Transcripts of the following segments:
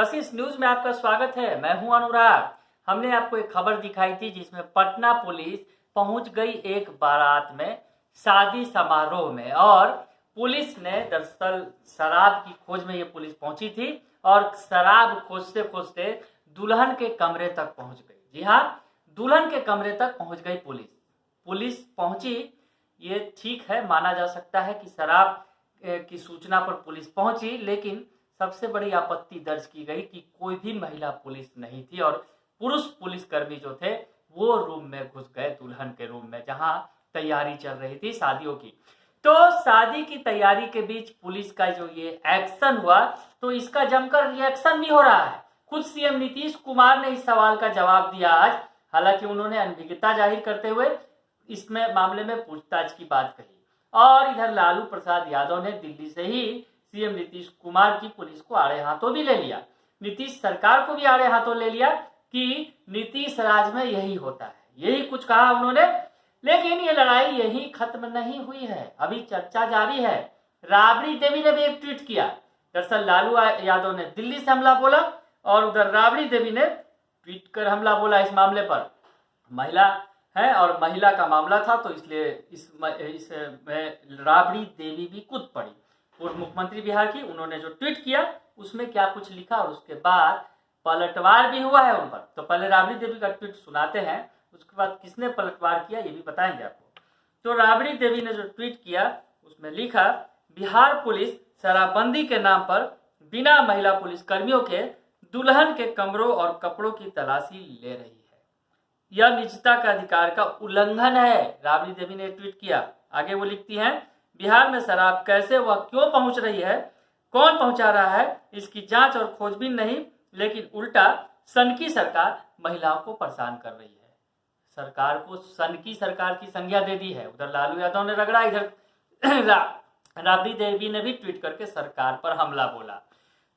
कशिश news में आपका स्वागत है। मैं हूं अनुराग। हमने आपको एक खबर दिखाई थी जिसमें पटना पुलिस पहुंच गई एक बारात में, शादी समारोह में, और पुलिस ने दरअसल शराब की खोज में ये पुलिस पहुंची थी और शराब खोजते खोजते दुल्हन के कमरे तक पहुंच गई। जी हाँ, दुल्हन के कमरे तक पहुंच गई पुलिस पहुंची। ये ठीक है, माना जा सकता है कि शराब की सूचना पर पुलिस पहुंची, लेकिन सबसे बड़ी आपत्ति दर्ज की गई कि कोई भी महिला पुलिस नहीं थी और पुरुष पुलिसकर्मी जो थे वो रूम में घुस गए, दुल्हन के रूम में, जहां तैयारी चल रही थी शादियों की। तो शादी की तैयारी के बीच पुलिस का जो ये एक्शन हुआ, तो इसका जमकर रिएक्शन भी हो रहा है। खुद सीएम नीतीश कुमार ने इस सवाल का जवाब दिया आज। हालांकि उन्होंने अनभिज्ञता जाहिर करते हुए इसमें मामले में पूछताछ की बात कही। और इधर लालू प्रसाद यादव ने दिल्ली से ही सीएम नीतीश कुमार की पुलिस को आड़े हाथों भी ले लिया, नीतीश सरकार को भी आड़े हाथों ले लिया कि नीतीश राज में यही होता है, यही कुछ कहा उन्होंने। लेकिन ये लड़ाई यही खत्म नहीं हुई है, अभी चर्चा जारी है। राबड़ी देवी ने भी एक ट्वीट किया। दरअसल लालू यादव ने दिल्ली से हमला बोला और उधर राबड़ी देवी ने ट्वीट कर हमला बोला। इस मामले पर महिला है और महिला का मामला था, तो इसलिए इसमें राबड़ी देवी भी कूद पड़ी। पूर्व मुख्यमंत्री बिहार की, उन्होंने जो ट्वीट किया उसमें क्या कुछ लिखा और उसके बाद पलटवार भी हुआ है उन पर। तो पहले राबड़ी देवी का ट्वीट सुनाते हैं, उसके बाद किसने पलटवार किया ये भी बताएंगे आपको। तो राबड़ी देवी ने जो ट्वीट किया उसमें लिखा, बिहार पुलिस शराबबंदी के नाम पर बिना महिला पुलिस कर्मियों के दुल्हन के कमरों और कपड़ों की तलाशी ले रही है। यह निजता का अधिकार का उल्लंघन है, राबड़ी देवी ने ट्वीट किया। आगे वो लिखती हैं, बिहार में शराब कैसे व क्यों पहुंच रही है, कौन पहुंचा रहा है, इसकी जांच और खोजबीन नहीं, लेकिन उल्टा सनकी सरकार महिलाओं को परेशान कर रही है। सरकार को सनकी सरकार की संज्ञा दे दी है। उधर लालू यादव ने रगड़ा, इधर राबड़ी देवी ने भी ट्वीट करके सरकार पर हमला बोला।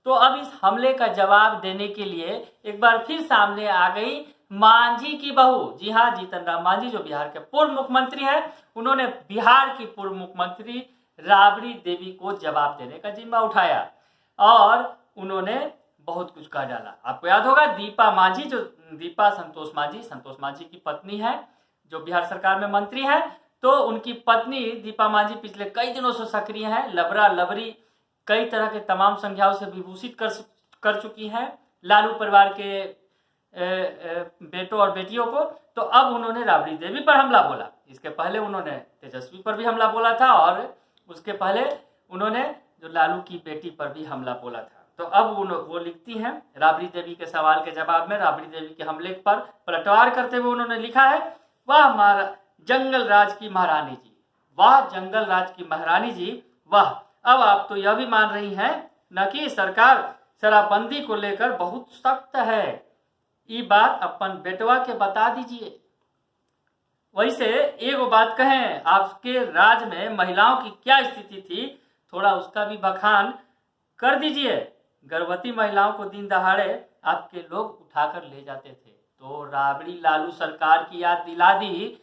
तो अब इस हमले का जवाब देने के लिए एक बार फिर सामने आ गई मांझी की बहू। जी हाँ, जीतन राम मांझी जो बिहार के पूर्व मुख्यमंत्री हैं, उन्होंने बिहार की पूर्व मुख्यमंत्री राबड़ी देवी को जवाब देने का जिम्मा उठाया और उन्होंने बहुत कुछ कह डाला। आपको याद होगा दीपा मांझी, जो दीपा संतोष मांझी की पत्नी है, जो बिहार सरकार में मंत्री है। तो उनकी पत्नी दीपा मांझी पिछले कई दिनों से सक्रिय है, लबरा लबरी कई तरह के तमाम संज्ञाओं से विभूषित कर चुकी हैं लालू परिवार के बेटों और बेटियों को। तो अब उन्होंने राबड़ी देवी पर हमला बोला। इसके पहले उन्होंने तेजस्वी पर भी हमला बोला था और उसके पहले उन्होंने जो लालू की बेटी पर भी हमला बोला था। तो अब वो लिखती हैं, राबड़ी देवी के सवाल के जवाब में राबड़ी देवी के हमले पर पलटवार करते हुए उन्होंने लिखा है, वाह जंगल राज की महारानी जी, वाह जंगल राज की महारानी जी, वाह। अब आप तो यह भी मान रही हैं न कि सरकार शराबबंदी को लेकर बहुत सख्त है, ये बात अपन बेटवा के बता दीजिए। वैसे एगो बात कहें, आपके राज में महिलाओं की क्या स्थिति थी, थोड़ा उसका भी बखान कर दीजिए। गर्भवती महिलाओं को दिन दहाड़े आपके लोग उठाकर ले जाते थे। तो राबड़ी लालू सरकार की याद दिला दी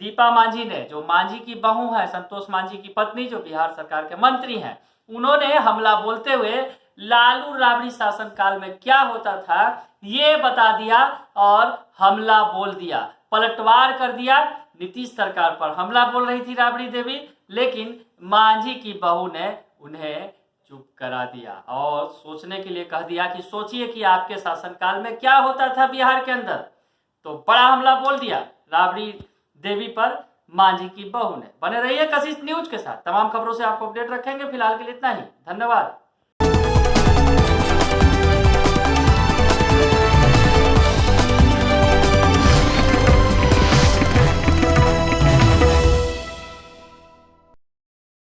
दीपा मांझी ने, जो मांझी की बहू है, संतोष मांझी की पत्नी, जो बिहार सरकार के मंत्री हैं। उन्होंने हमला बोलते हुए लालू राबड़ी शासनकाल में क्या होता था ये बता दिया और हमला बोल दिया, पलटवार कर दिया। नीतीश सरकार पर हमला बोल रही थी राबड़ी देवी, लेकिन मांझी की बहू ने उन्हें चुप करा दिया और सोचने के लिए कह दिया कि सोचिए कि आपके शासनकाल में क्या होता था बिहार के अंदर। तो बड़ा हमला बोल दिया राबड़ी देवी पर मांझी की बहू ने। बने रहिए कशिश न्यूज के साथ, तमाम खबरों से आपको अपडेट रखेंगे। फिलहाल के लिए इतना ही, धन्यवाद।